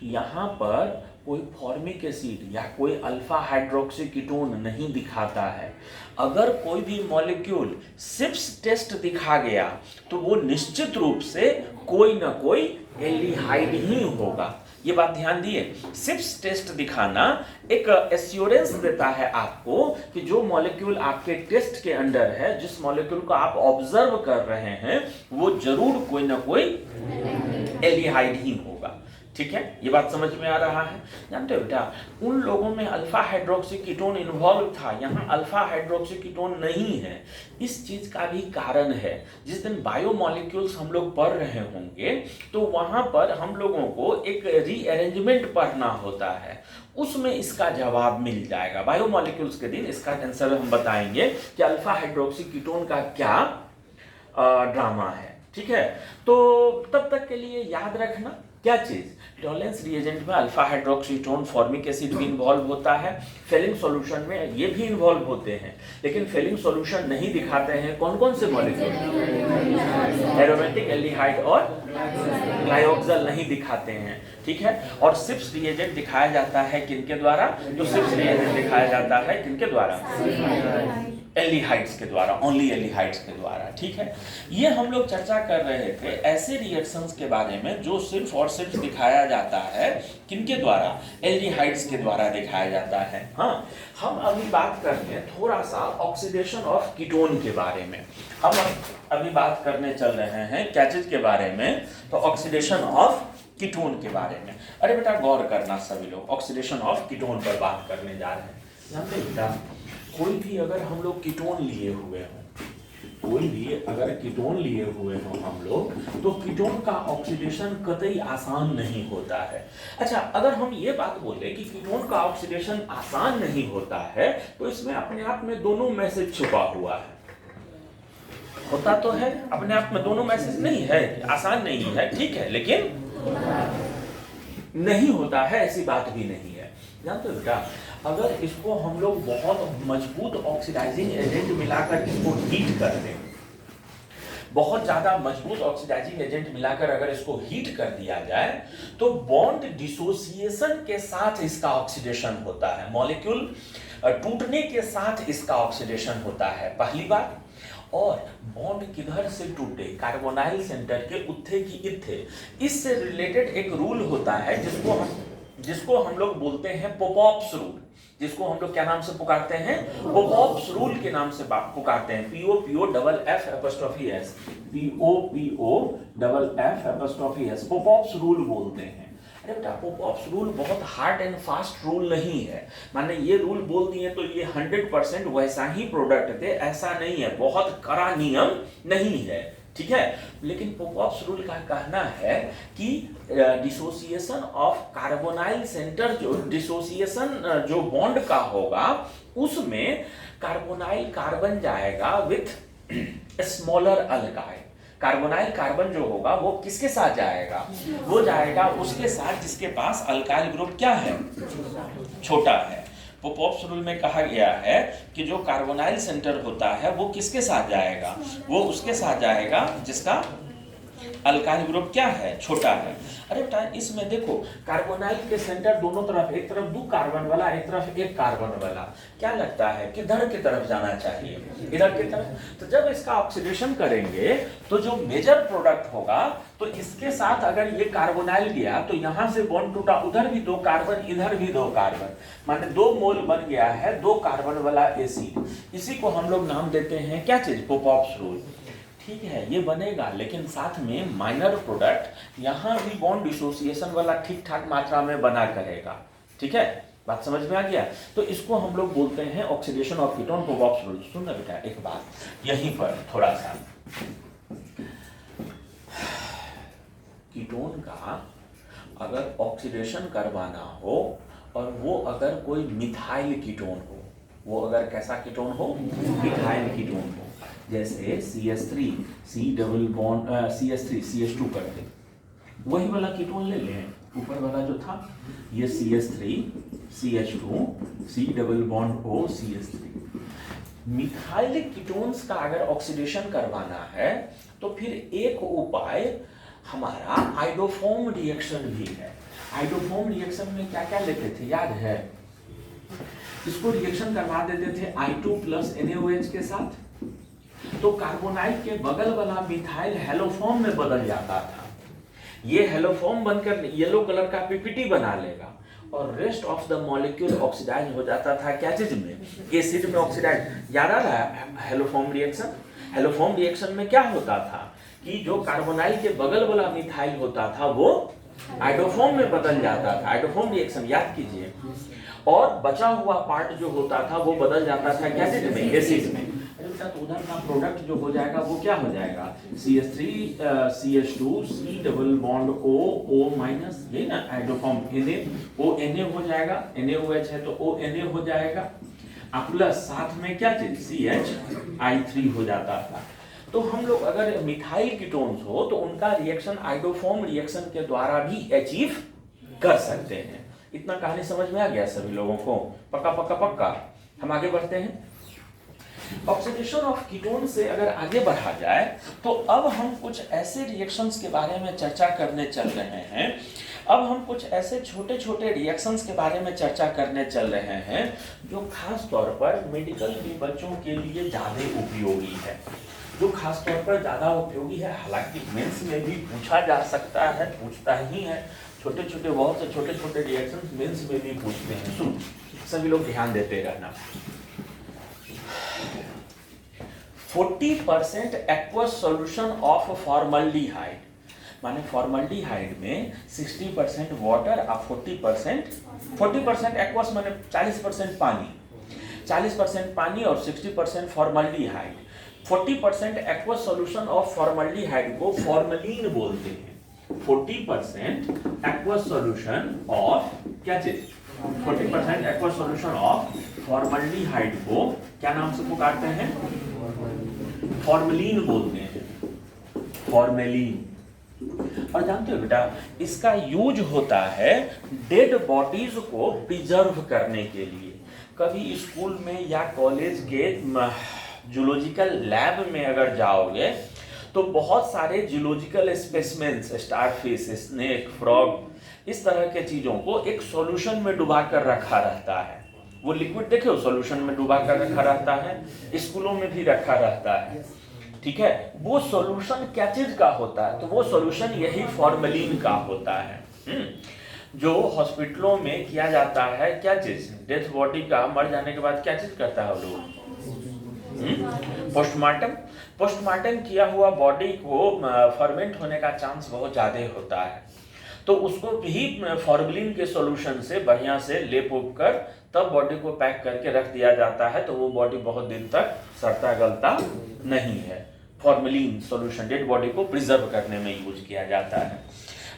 यहाँ पर कोई फॉर्मिक एसिड या कोई अल्फा हाइड्रोक्सी कीटोन नहीं दिखाता है। अगर कोई भी मॉलिक्यूल सिप्स टेस्ट दिखा गया तो वो निश्चित रूप से कोई ना कोई एल्डिहाइड ही होगा। ये बात ध्यान दिए। सिप्स टेस्ट दिखाना एक एश्योरेंस देता है आपको कि जो मॉलिक्यूल आपके टेस्ट के अंडर है, जिस मॉलिक्यूल को आप ऑब्जर्व कर रहे हैं, वो जरूर कोई ना कोई एल्डिहाइड ही होगा। ठीक है, ये बात समझ में आ रहा है? जानते हो बेटा, उन लोगों में अल्फा हाइड्रोक्सी कीटोन इन्वॉल्व था, यहाँ अल्फा हाइड्रोक्सी कीटोन नहीं है। इस चीज का भी कारण है, जिस दिन बायोमॉलिक्यूल्स हम लोग पढ़ रहे होंगे तो वहां पर हम लोगों को एक रीअरेंजमेंट पढ़ना होता है, उसमें इसका जवाब मिल जाएगा। बायोमॉलिक्यूल्स के दिन इसका आंसर हम बताएंगे कि अल्फा हाइड्रोक्सी कीटोन का क्या ड्रामा है। ठीक है, तो तब तक के लिए याद रखना क्या चीज, टॉलेंस रिएजेंट में अल्फा हाइड्रोक्सीटोन फॉर्मिक एसिड भी इन्वॉल्व होता है, फेलिंग सॉल्यूशन में ये भी इन्वॉल्व होते हैं, लेकिन फेलिंग सॉल्यूशन नहीं दिखाते हैं कौन कौन से मॉलिक्यूल? एरोमेटिक एल्डिहाइड और ग्लाइऑक्सल नहीं दिखाते हैं। ठीक है, और सिप्स रिएजेंट दिखाया जाता है किनके द्वारा? तो सिप्स रिएजेंट दिखाया जाता है किनके द्वारा? एल्डिहाइड्स के द्वारा, ओनली एल्डिहाइड्स के द्वारा। ठीक है, ये हम लोग चर्चा कर रहे थे ऐसे रिएक्शंस के बारे में जो सिर्फ और सिर्फ दिखाया जाता है किनके द्वारा? एल्डिहाइड्स के द्वारा दिखाया जाता है। हाँ, हम अभी बात करते हैं थोड़ा सा ऑक्सीडेशन ऑफ कीटोन के बारे में। हम अभी बात करने चल रहे हैं क्या चीज के बारे में? तो ऑक्सीडेशन ऑफ कीटोन के बारे में। अरे बेटा गौर करना सभी लोग, ऑक्सीडेशन ऑफ कीटोन पर बात करने जा रहे हैं। जानते बेटा, कोई भी अगर हम लोग कीटोन लिए हुए हों, कोई भी अगर कीटोन लिए हुए हों हम लोग, तो कीटोन का ऑक्सीडेशन कतई आसान नहीं होता है। अच्छा, अगर हम ये बात बोले कि कीटोन का ऑक्सीडेशन आसान नहीं होता है तो इसमें अपने आप में दोनों मैसेज छुपा हुआ है। होता तो है अपने आप में दोनों मैसेज, नहीं है आसान नहीं है, ठीक है, लेकिन नहीं होता है ऐसी बात भी नहीं है। जानते हो बेटा, अगर इसको हम लोग बहुत मजबूत ऑक्सीडाइजिंग एजेंट मिलाकर इसको हीट कर दें, बहुत ज्यादा मजबूत ऑक्सीडाइजिंग एजेंट मिलाकर अगर इसको हीट कर दिया जाए तो बॉन्ड डिसोसिएशन के साथ इसका ऑक्सीडेशन होता है, मॉलिक्यूल टूटने के साथ इसका ऑक्सीडेशन होता है, पहली बात। और बॉन्ड किधर से टूटे? कार्बोनाइल सेंटर के उत्थे की इत्थे। इससे रिलेटेड एक रूल होता है जिसको हम लोग बोलते हैं पोपॉप्स रूल, जिसको हम लोग क्या नाम से पुकारते हैं? पोपॉप्स रूल के नाम से पुकारते हैं। POPOFF''S, POPOFF''S, पोपॉप्स रूल बोलते हैं। अरे बेटा, पोपॉप्स रूल बहुत हार्ड एंड फास्ट रूल नहीं है, माने ये रूल बोल दिए तो ये 100% वैसा ही प्रोडक्ट दे, ऐसा नहीं है, बहुत कड़ा नियम नहीं है। ठीक है, लेकिन पोपॉप्स रूल का कहना है कि डिसोसिएशन ऑफ कार्बोनाइल सेंटर, जो डिसोसिएशन जो बॉन्ड का होगा उसमें कार्बोनाइल कार्बन जाएगा with smaller alkyl. Carbonyl carbon जो होगा वो किसके साथ जाएगा? वो जाएगा उसके साथ जिसके पास अल्काइल ग्रुप क्या है? छोटा है। पोपॉप्स रूल में कहा गया है कि जो कार्बोनाइल सेंटर होता है वो किसके साथ जाएगा? वो उसके साथ जाएगा जिसका अल्काइल ग्रुप क्या है, छोटा है। अरे बेटा इसमें देखो कार्बोनाइल के सेंटर दोनों तरफ, एक तरफ 2 कार्बन वाला, एक तरफ 1 कार्बन वाला, क्या लगता है किधर की तरफ जाना चाहिए, इधर की तरफ। तो जब इसका ऑक्सीडेशन करेंगे तो जो मेजर प्रोडक्ट होगा, तो इसके साथ अगर ये कार्बोनाइल गया तो यहां से बॉन्ड टूटा, उधर भी 2 कार्बन, इधर भी 2 कार्बन, माने 2 मोल बन गया है 2 कार्बन वाला एसिड। इसी को हम लोग नाम देते हैं क्या चीज, पोपॉप्स रूल। ठीक है ये बनेगा, लेकिन साथ में माइनर प्रोडक्ट यहाँ भी बॉन्ड डिसोसिएशन वाला ठीक ठाक मात्रा में बना करेगा। ठीक है, बात समझ में आ गया। तो इसको हम लोग बोलते हैं ऑक्सीडेशन ऑफ कीटोन, पोपॉप्स रूल। सुन ना बेटा एक बात यहीं पर थोड़ा सा, कीटोन का अगर ऑक्सीडेशन करवाना हो और वो अगर कोई मिथाइल कीटोन हो, वो अगर कैसा कीटोन हो, मिथाइल कीटोन हो, जैसे CH3 C double bond CH3 CH2 करते, वही वाला कीटोन ले लें, ऊपर वाला जो था ये CH3 CH2 C double bond O CH3। Methyl ketones का अगर ऑक्सीडेशन करवाना है तो फिर एक उपाय हमारा आइडोफॉर्म रिएक्शन भी है। आइडोफॉर्म रिएक्शन में क्या क्या लेते थे याद है, इसको रिएक्शन करवा देते थे I2 प्लस NaOH के साथ, तो कार्बोनाइल के बगल वाला मिथाइल हेलोफॉर्म में बदल जाता था। ये हेलोफॉर्म बनकर येलो कलर का पीपीटी बना लेगा और rest of the molecule oxidise हो जाता था क्या चीज में, एसिड में ऑक्सीडाइज। याद आ रहा है हेलोफॉर्म रिएक्शन। हेलोफॉर्म रिएक्शन में क्या होता था कि जो कार्बोनाइल के बगल वाला मिथाइल होता था वो आइडोफॉर्म में बदल जाता था, आइडोफॉर्म रिएक्शन याद कीजिए, और बचा हुआ पार्ट जो होता था वो बदल जाता था क्या चीज में, एसिड में। तो उधर का प्रोडक्ट जो हो जाएगा वो क्या हो जाएगा, CH3 CH2 C double bond O O minus, ये ना आइडोफॉर्म Na O Na हो जाएगा, NaOH है तो O Na हो जाएगा, प्लस साथ में क्या चीज CH3 हो जाता था। तो हम लोग अगर मिथाइल कीटोन्स हो तो उनका रिएक्शन आइडोफॉर्म रिएक्शन के द्वारा भी अचीव कर सकते हैं। इतना कहानी समझ में आ गया सभी लोगों को, पक्का पक्का पक्का। हम आगे बढ़ते हैं। ऑक्सीडेशन ऑफ कीटोन से अगर आगे बढ़ा जाए तो अब हम कुछ ऐसे रिएक्शंस के बारे में चर्चा करने चल रहे हैं, अब हम कुछ ऐसे छोटे छोटे रिएक्शंस के बारे में चर्चा करने चल रहे हैं जो खास तौर पर मेडिकल के बच्चों के लिए ज़्यादा उपयोगी है, जो खास तौर पर ज़्यादा उपयोगी है। हालांकि मेंस में भी पूछा जा सकता है, पूछता ही है, छोटे छोटे बहुत से छोटे छोटे रिएक्शंस मेंस में भी पूछते हैं। सुन सभी लोग ध्यान देते रहना। 40% एक्वस सॉल्यूशन ऑफ फॉर्मल्डिहाइड, माने फॉर्मल्डिहाइड में 60% वाटर और 40% एक्वस माने 40% पानी, 40% पानी और 60% formaldehyde. 40% aqueous solution of formaldehyde को फॉर्मलिन बोलते हैं। 40% एक्वस सॉल्यूशन ऑफ क्या चीज, 40% एक्वस सॉल्यूशन ऑफ फॉर्मल्डिहाइड को क्या नाम से पुकारते हैं, फॉर्मलिन बोलते हैं, फॉर्मेलिन। और जानते हो बेटा इसका यूज होता है डेड बॉडीज को प्रिजर्व करने के लिए। कभी स्कूल में या कॉलेज के जूलॉजिकल लैब में अगर जाओगे तो बहुत सारे zoological specimens, starfish, snake, frog, इस तरह के चीजों को एक सॉल्यूशन में डुबा कर रखा रहता है। वो लिक्विड देखे हो सॉल्यूशन में डुबा कर रखा रहता है, स्कूलों में भी रखा रहता है। ठीक है, वो सॉल्यूशन क्या चीज का होता है, तो वो सॉल्यूशन यही फॉर्मलिन का होता है। जो हॉस्पिटलों में किया जाता है क्या चीज, डेथ बॉडी का मर जाने के बाद क्या चीज करता है वो लोग, पोस्टमार्टम। पोस्टमार्टम किया हुआ बॉडी को फर्मेंट होने का चांस बहुत ज्यादा होता है, तो उसको भी फॉर्मलिन के सॉल्यूशन से बढ़िया से लेप उप कर तब बॉडी को पैक करके रख दिया जाता है, तो वो बॉडी बहुत दिन तक सड़ता गलता नहीं है। फॉर्मलिन सॉल्यूशन डेड बॉडी को प्रिजर्व करने में यूज किया जाता है।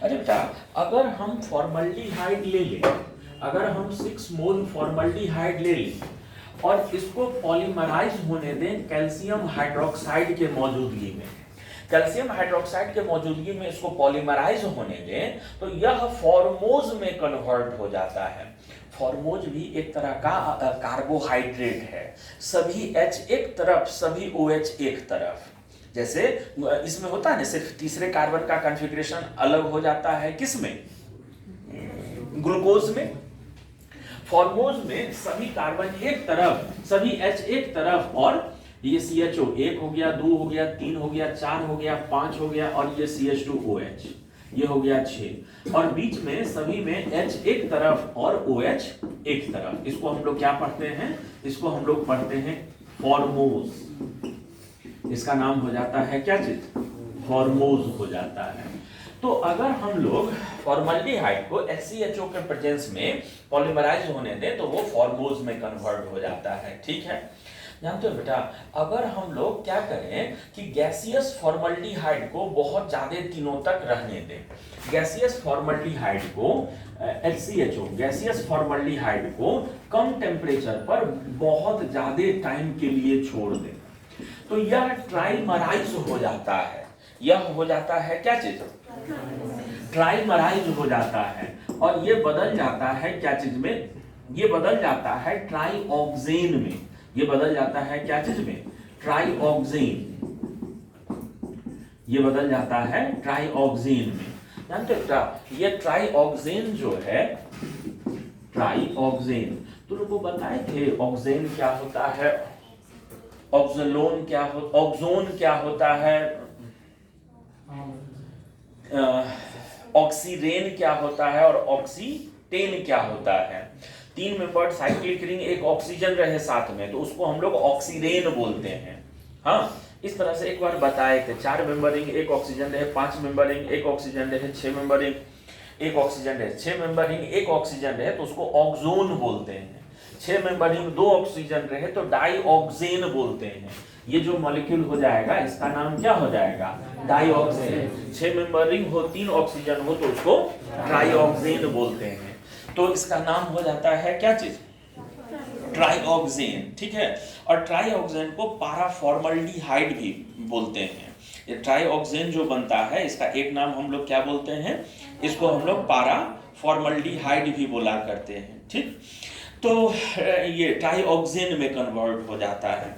अरे बेटा अगर हम फॉर्मल्डिहाइड ले लें, अगर हम 6 मोल फॉर्मल्डिहाइड ले लें और इसको पॉलीमराइज होने दें कैल्शियम हाइड्रोक्साइड के मौजूदगी में, कैल्शियम हाइड्रोक्साइड के मौजूदगी में इसको पॉलीमराइज होने दें तो यह फॉर्मोज में कन्वर्ट हो जाता है। फॉर्मोज भी एक तरह का कार्बोहाइड्रेट है, सभी H एक तरफ, सभी OH एक तरफ। जैसे इसमें होता है ना, सिर्फ तीसरे कार्बन का कॉन्फ़िगरेशन अलग हो जाता है, किसमें, ग्लूकोज में। फॉर्मोज में सभी कार्बन एक तरफ, सभी H एक तरफ, और ये CHO 1 हो गया, 2 हो गया, 3 हो गया, 4 हो गया, 5 हो गया, और ये CH2OH, ये हो गया 6, और बीच में सभी में H एक तरफ और OH एक तरफ। इसको हम लोग क्या पढ़ते हैं, इसको हम लोग पढ़ते हैं फॉर्मोज। इसका नाम हो जाता है क्या चीज, फॉर्मोज हो जाता है। तो अगर हम लोग फॉर्मल्डिहाइड को HCHO के प्रेजेंस में पॉलीमराइज होने दें तो वो फॉर्मोज में कन्वर्ट हो जाता है, ठीक है। जानते हो बेटा, अगर हम लोग क्या करें कि गैसियस फॉर्मल्डिहाइड को बहुत ज्यादा दिनों तक रहने दें, गैसियस फॉर्मल्डिहाइड को HCHO, गैसियस फॉर्मल्डिहाइड को कम टेम्परेचर पर बहुत ज्यादा टाइम के लिए छोड़ दें, तो यह ट्राइमराइज हो जाता है। यह हो जाता है क्या चीज, ट्राइमराइज हो जाता है, और ये बदल जाता है क्या चीज में, ये बदल जाता है ट्राइऑक्सेन में। ये बदल जाता है क्या चीज में, ट्राइऑक्सेन। ये बदल जाता है ट्राइऑक्सेन में। जानते हो क्या, ये ट्राइऑक्सेन जो है, ट्राइऑक्सेन तो लोगों को बताए थे ऑक्सेन क्या होता है, ऑक्सलोन क्या हो, ऑक्सोन क्या होता है, ऑक्सीरेन क्या होता है, और ऑक्सीटेन क्या होता है। 3 मेंबर्ड साइक्लिक रिंग, एक ऑक्सीजन रहे साथ में, तो उसको हम लोग ऑक्सीरेन बोलते हैं। हाँ, इस तरह से एक बार बताए थे, 4 मेंबर रिंग, एक ऑक्सीजन रहे, 5 मेंबर रिंग, एक ऑक्सीजन रहे, 6 मेंबर रिंग, एक ऑक्सीजन रहे, 6 मेंबर रिंग, एक ऑक्सीजन रहे, तो उसको ऑक्सोन बोलते हैं। 6 मेंबर रिंग, 2 ऑक्सीजन रहे तो डाइऑक्सेन बोलते हैं। ये जो मॉलिक्यूल हो जाएगा इसका नाम क्या हो जाएगा, डाइऑक्सेन। 6 मेंबर रिंग हो, 3 ऑक्सीजन हो तो उसको ट्राइऑक्सेन बोलते हैं। तो इसका नाम हो जाता है क्या चीज, ट्राइऑक्सेन, ठीक है। और ट्राइऑक्सेन को पाराफॉर्मल्डिहाइड भी बोलते हैं। ये ट्राइऑक्सेन जो बनता है इसका एक नाम हम लोग क्या बोलते हैं, इसको हम लोग पाराफॉर्मल्डिहाइड भी बोला करते हैं, ठीक। तो ये ट्राइऑक्सेन में कन्वर्ट हो जाता है।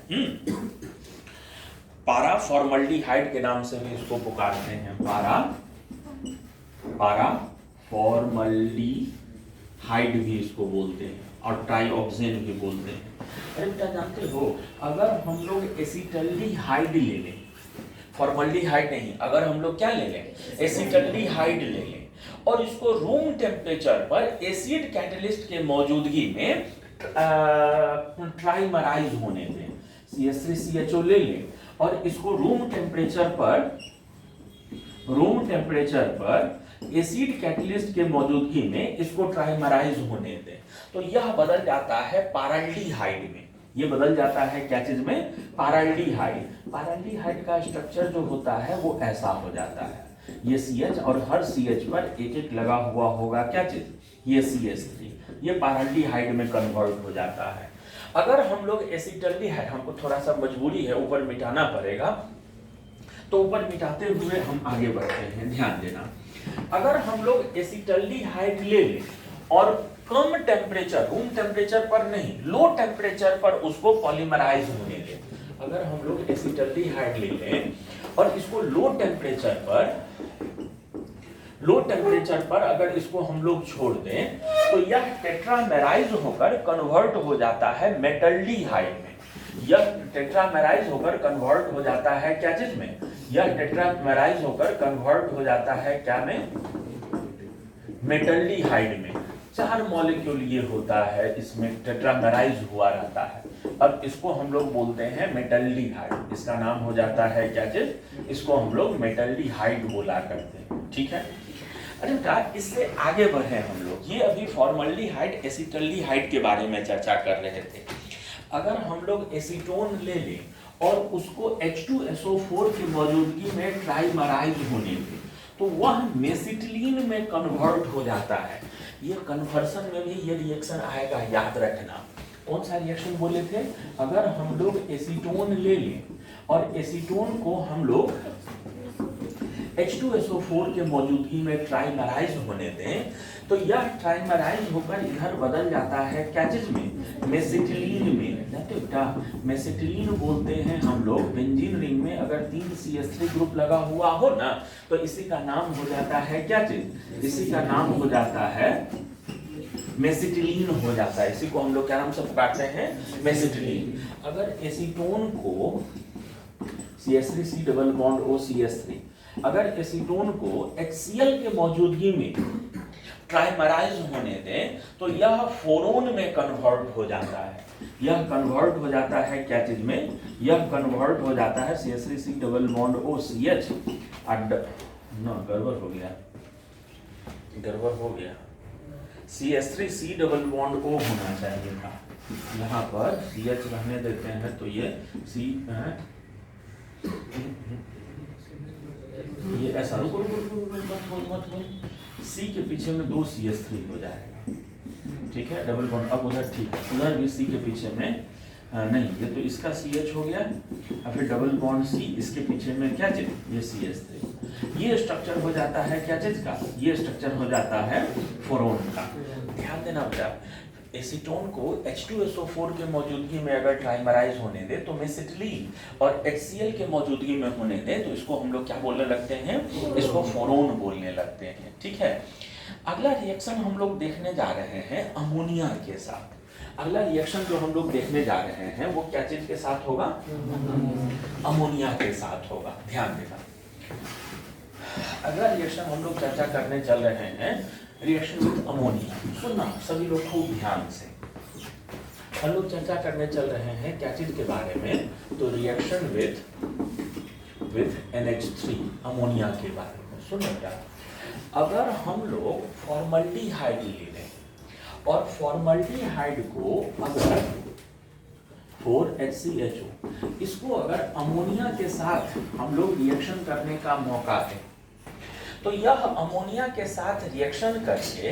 पाराफॉर्मल्डिहाइड के नाम से भी इसको पुकारते हैं, पाराफॉर्मल्डिहाइड भी इसको बोलते हैं, और ट्राइऑक्सेन भी बोलते हैं। अरे बेटा जानते हो, अगर हम लोग एसिटल्डिहाइड ले लें, फॉर्मल्डिहाइड नहीं, अगर हम लोग क्या ले लें, एसिटल्डिहाइड ले लें, और इसको रूम टेम्परेचर पर एसिड कैटलिस्ट के मौजूदगी में ट्राइमराइज होने दें, CH3CHO ले लें, और इसको रूम टेम्परेचर पर एसिड कैटलिस्ट के मौजूदगी में इसको ट्राइमराइज होने दें, तो यह बदल जाता है पाराल्डिहाइड में। ये बदल जाता है क्या चीज में, पाराल्डिहाइड। पाराल्डिहाइड का स्ट्रक्चर जो होता है वो ऐसा हो जाता है, ये CH और हर CH पर एक एक लगा हुआ होगा क्या चीज, ये CH3, ये पाराल्डिहाइड में कन्वर्ट हो जाता है। अगर हम लोग एसिटल्डिहाइड, हमको थोड़ा सा मजबूरी है, ऊपर मिटाना पड़ेगा, तो ऊपर मिटाते हुए हम आगे बढ़ते हैं, ध्यान देना। अगर हम लोग एसिटल्डिहाइड ले लें और कम टेम्परेचर, रूम टेम्परेचर पर नहीं, लो टेम्परेचर पर उसको पॉलीमराइज होने दें, अगर हम लोग एसिटल्डिहाइड ले लें और इसको लो टेम्परेचर पर अगर इसको हम लोग छोड़ दें, तो यह टेट्रामेराइज होकर कन्वर्ट हो जाता है मेटल्डिहाइड में। यह टेट्रामेराइज होकर कन्वर्ट हो जाता है क्या चीज में, यह टेट्रामेराइज होकर कन्वर्ट हो जाता है क्या में, मेटल्डिहाइड में। 4 मॉलिक्यूल ये होता है, इसमें टेट्रामेराइज हुआ रहता है। अब इसको हम लोग बोलते हैं मेटल्डिहाइड, इसका नाम हो जाता है क्या चीज, इसको हम लोग मेटल्डिहाइड बोला करते हैं, ठीक है। अरे बेटा इससे आगे बढ़े हम लोग, ये अभी फॉर्मल्डिहाइड एसिटल्डिहाइड के बारे में चर्चा कर रहे थे। अगर हम लोग एसीटोन ले लें और उसको H2SO4 की मौजूदगी में ट्राइमराइज होने दें, तो वह मेसिटिलीन में कन्वर्ट हो जाता है। ये कन्वर्सन में भी ये रिएक्शन आएगा, याद रखना। कौन सा रिएक्शन बोले थे, अगर हम लोग एसीटोन ले लें और एसीटोन को हम लोग H2SO4 के मौजूदगी में ट्राइमराइज होने दें, तो यह ट्राइमराइज होकर इधर बदल जाता है क्या चीज में, मेसिटिलीन में। जानते हो क्या, मेसिटिलीन बोलते हैं हम लोग बेंजीन रिंग में अगर अगर 3 CH3 ग्रुप लगा हुआ हो ना, तो इसी का नाम हो जाता है क्या चीज, इसी का नाम हो जाता है मेसिटिलीन हो जाता है। इसी को हम लोग क्या नाम से पुकारते हैं, मेसिटिलीन। अगर एसीटोन को CH3 C double bond O CH3, अगर एसीटोन को HCl के मौजूदगी में ट्राइमराइज होने दें तो यह फोरोन में कन्वर्ट हो जाता है। यह कन्वर्ट हो जाता है क्या चीज में, यह कन्वर्ट हो जाता है CH3 C double bond O CH गड़बड़ हो गया, गड़बड़ हो गया, CH3 C double bond O होना चाहिए था, यहाँ पर CH रहने देते हैं तो ये C ये ऐसा मत C के पीछे में 2 CH3 हो जाएगा, ठीक है, डबल बॉन्ड। अब उधर ठीक है, उधर भी C के पीछे में नहीं, ये तो इसका CH हो गया, और फिर डबल बॉन्ड C, इसके पीछे में क्या चीज, ये CH3। ये स्ट्रक्चर हो जाता है क्या चीज का, ये स्ट्रक्चर हो जाता है फोरोन का। ध्यान देना बेटा, एसीटोन को H2SO4 के मौजूदगी में अगर ट्राइमराइज होने दे तो मेसिटिलीन, और HCl के मौजूदगी में होने दे तो इसको हम लोग क्या बोलने लगते हैं, इसको फोरोन बोलने लगते हैं, ठीक है। अगला रिएक्शन हम लोग देखने जा रहे हैं अमोनिया के साथ। अगला रिएक्शन जो हम लोग देखने जा रहे हैं वो क्या चीज के साथ होगा, अमोनिया के साथ होगा। ध्यान देना, अगला रिएक्शन हम लोग चर्चा करने चल रहे हैं रिएक्शन विद अमोनिया। सुनना सभी लोग खूब ध्यान से, हम लोग चर्चा करने चल रहे हैं क्या चीज के बारे में, तो रिएक्शन विद NH3 अमोनिया के बारे में। सुन बेटा, अगर हम लोग फॉर्मल्डिहाइड ले लें और फॉर्मल्डिहाइड को अगर 4HCHO, इसको अगर अमोनिया के साथ हम लोग रिएक्शन करने का मौका दें तो यह अमोनिया के साथ रिएक्शन करके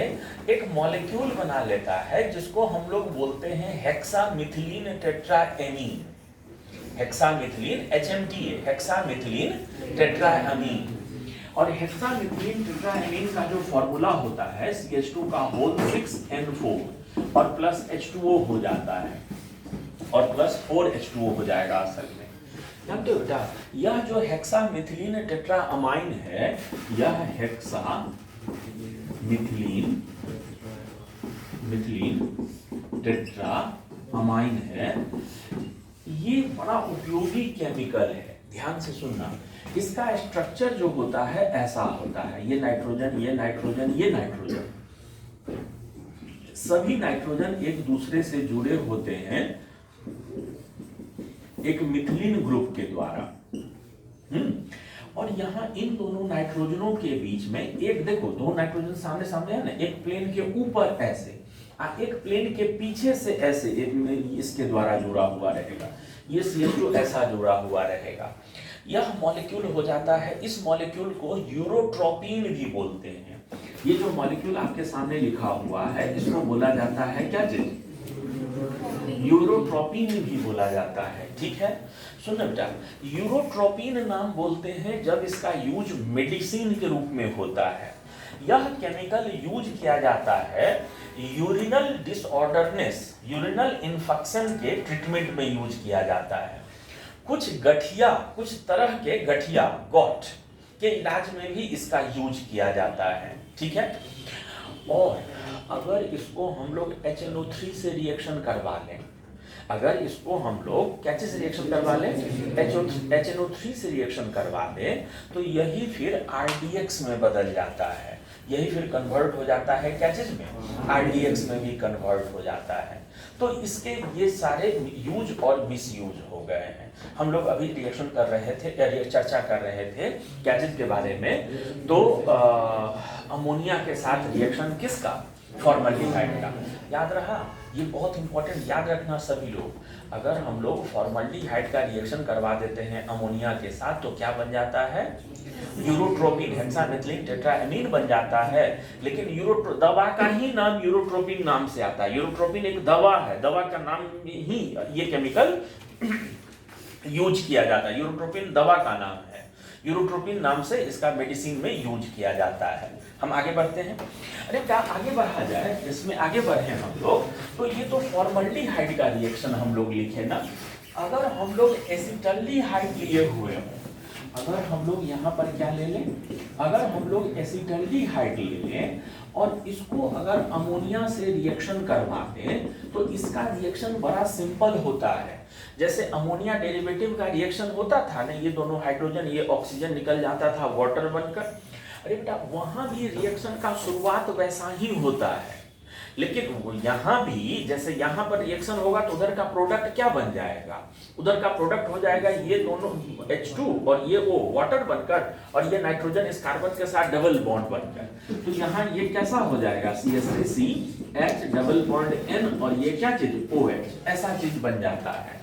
एक मॉलिक्यूल बना लेता है जिसको हम लोग बोलते हैं हेक्सामिथिलीन टेट्राएमीन। हेक्सामिथिलीन HMTA, हेक्सामिथिलीन tetraammine. और हेक्सामिथिलीन टेट्राएमीन का जो फॉर्मूला होता है CH2 का होल 6N4 और प्लस H2O हो जाता है, और प्लस 4H2O हो जाएगा असल में। जानते हो बेटा, यह जो हेक्सामिथिलीन टेट्राअमाइन है, यह मिथिलीन टेट्राअमाइन है, ये बड़ा उपयोगी केमिकल है। ध्यान से सुनना, इसका स्ट्रक्चर जो होता है ऐसा होता है, ये नाइट्रोजन, ये नाइट्रोजन, ये नाइट्रोजन, सभी नाइट्रोजन एक दूसरे से जुड़े होते हैं एक मिथिलीन ग्रुप के द्वारा। और यहाँ इन दोनों नाइट्रोजनों के बीच में एक, देखो दो नाइट्रोजन सामने सामने है ना, एक प्लेन के ऊपर ऐसे, एक प्लेन के पीछे से ऐसे इसके द्वारा जुड़ा हुआ रहेगा, ये CH2 ऐसा जुड़ा हुआ रहेगा। यह मॉलिक्यूल हो जाता है, इस मॉलिक्यूल को यूरोट्रोपिन भी बोलते हैं। ये जो मॉलिक्यूल आपके सामने लिखा हुआ है इसको बोला जाता है क्या चीज, यूरोट्रोपिन भी बोला जाता है, ठीक है। सुन बेटा, यूरोट्रोपिन नाम बोलते हैं जब इसका यूज मेडिसिन के रूप में होता है। यह केमिकल यूज किया जाता है यूरिनल डिसऑर्डरनेस, यूरिनल इन्फेक्शन के ट्रीटमेंट में यूज किया जाता है। कुछ गठिया, कुछ तरह के गठिया, गॉट के इलाज में भी इसका यूज किया जाता है, ठीक है। और अगर इसको हम लोग HNO3 से रिएक्शन करवा लें, अगर इसको हम लोग क्या चीज से रिएक्शन करवा लें, HNO3 से रिएक्शन करवा लें, तो यही फिर RDX में बदल जाता है, यही फिर कन्वर्ट हो जाता है क्या चीज में, RDX में भी कन्वर्ट हो जाता है। तो इसके ये सारे यूज और मिस यूज हो गए हैं। हम लोग अभी रिएक्शन कर रहे थे, चर्चा कर रहे थे क्या चीज के बारे में, तो अमोनिया के साथ रिएक्शन किसका, फॉर्मल्डिहाइड का। याद रहा, ये बहुत इंपॉर्टेंट, याद रखना सभी लोग। अगर हम लोग फॉर्मल्डिहाइड का रिएक्शन करवा देते हैं अमोनिया के साथ तो क्या बन जाता है, यूरोट्रोपिन, हेक्सामिथिलीन टेट्राएमीन बन जाता है। लेकिन दवा का ही नाम यूरोट्रोपिन नाम से आता है। यूरोट्रोपिन एक दवा है, दवा का नाम ही ये केमिकल यूज किया जाता है। यूरोट्रोपिन दवा का नाम है, यूरोट्रोपिन नाम से इसका मेडिसिन में यूज किया जाता है। हम आगे बढ़ते हैं। अरे क्या आगे बढ़ा जाए, इसमें आगे बढ़े हम लोग, तो ये तो फॉर्मल्डिहाइड का रिएक्शन हम लोग लिखे ना। अगर हम लोग एसिटल्डिहाइड लिए हुए हों अगर हम लोग यहाँ पर क्या ले लें, अगर हम लोग एसिटल्डिहाइड ले लें और इसको अगर अमोनिया से रिएक्शन करवा दें तो इसका रिएक्शन बड़ा सिंपल होता है। जैसे अमोनिया डेरिवेटिव का रिएक्शन होता था ना, ये दोनों हाइड्रोजन ये ऑक्सीजन निकल जाता था वाटर बनकर। अरे बेटा वहां भी रिएक्शन का शुरुआत वैसा ही होता है, लेकिन यहाँ भी जैसे यहाँ पर रिएक्शन होगा तो उधर का प्रोडक्ट क्या बन जाएगा, उधर का प्रोडक्ट हो जाएगा ये दोनों H2 और ये O वाटर बनकर और ये नाइट्रोजन इस कार्बन के साथ डबल बॉन्ड बनकर। तो यहाँ ये कैसा हो जाएगा CH3CH डबल बॉन्ड N और ये क्या चीज OH, ऐसा चीज बन जाता है।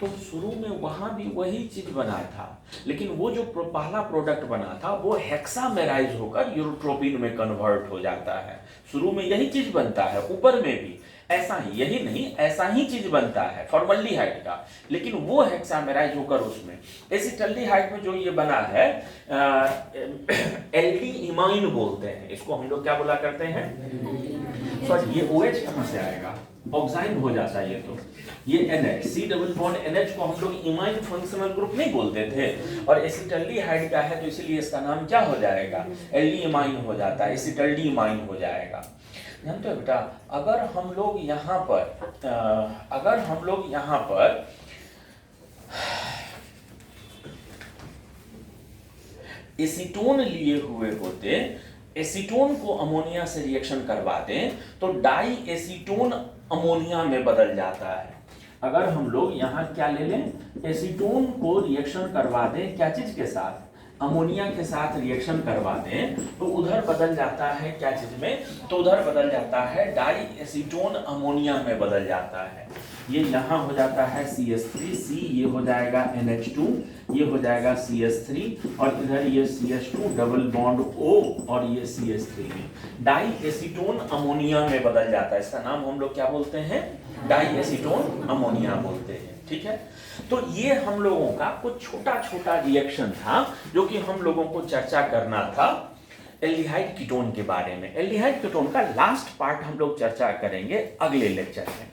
तो शुरू में वहां भी वही चीज बना था, लेकिन वो जो पहला प्रोडक्ट बना था वो हेक्सामेराइज होकर यूरोट्रोपिन में कन्वर्ट हो जाता है। शुरू में यही चीज बनता है, ऊपर में भी ऐसा ही, यही नहीं ऐसा ही चीज बनता है फॉर्मल्डिहाइड का, लेकिन वो हेक्सामेराइज होकर उसमें एसिटल्डिहाइड में जो ये बना है एल्डी इमाइन बोलते हैं इसको, हम लोग क्या बोला करते हैं, सॉरी ये OH कहां से आएगा, ऑक्साइन हो जाता है। ये तो ये NH C double bond NH को हम लोग इमाइन फंक्शनल ग्रुप नहीं बोलते थे, और एसिटल्डिहाइड का है तो इसलिए इसका नाम क्या हो जाएगा, एल्डी इमाइन हो जाता है, एसिटल्डी इमाइन हो जाएगा। जानते हो बेटा अगर हम लोग यहाँ पर एसीटोन लिए हुए होते, एसीटोन को अमोनिया से रिएक्शन करवा दें तो डाई एसीटोन अमोनिया में बदल जाता है। अगर हम लोग यहाँ क्या ले लें, एसीटोन को रिएक्शन करवा दें क्या चीज के साथ, अमोनिया के साथ रिएक्शन करवा दें तो उधर बदल जाता है क्या चीज में, तो उधर बदल जाता है डाई एसीटोन अमोनिया में बदल जाता है। ये यहाँ हो जाता है CH3C, ये हो जाएगा NH2, ये हो जाएगा CH3 और इधर ये CH2 डबल बॉन्ड O और ये CH3 डाई एसीटोन अमोनिया में बदल जाता है। इसका नाम हम लोग क्या बोलते हैं, डाई एसीटोन अमोनिया बोलते हैं। ठीक है, तो ये हम लोगों का कुछ छोटा छोटा रिएक्शन था जो कि हम लोगों को चर्चा करना था एल्डिहाइड कीटोन के बारे में। एल्डिहाइड कीटोन का लास्ट पार्ट हम लोग चर्चा करेंगे अगले लेक्चर में।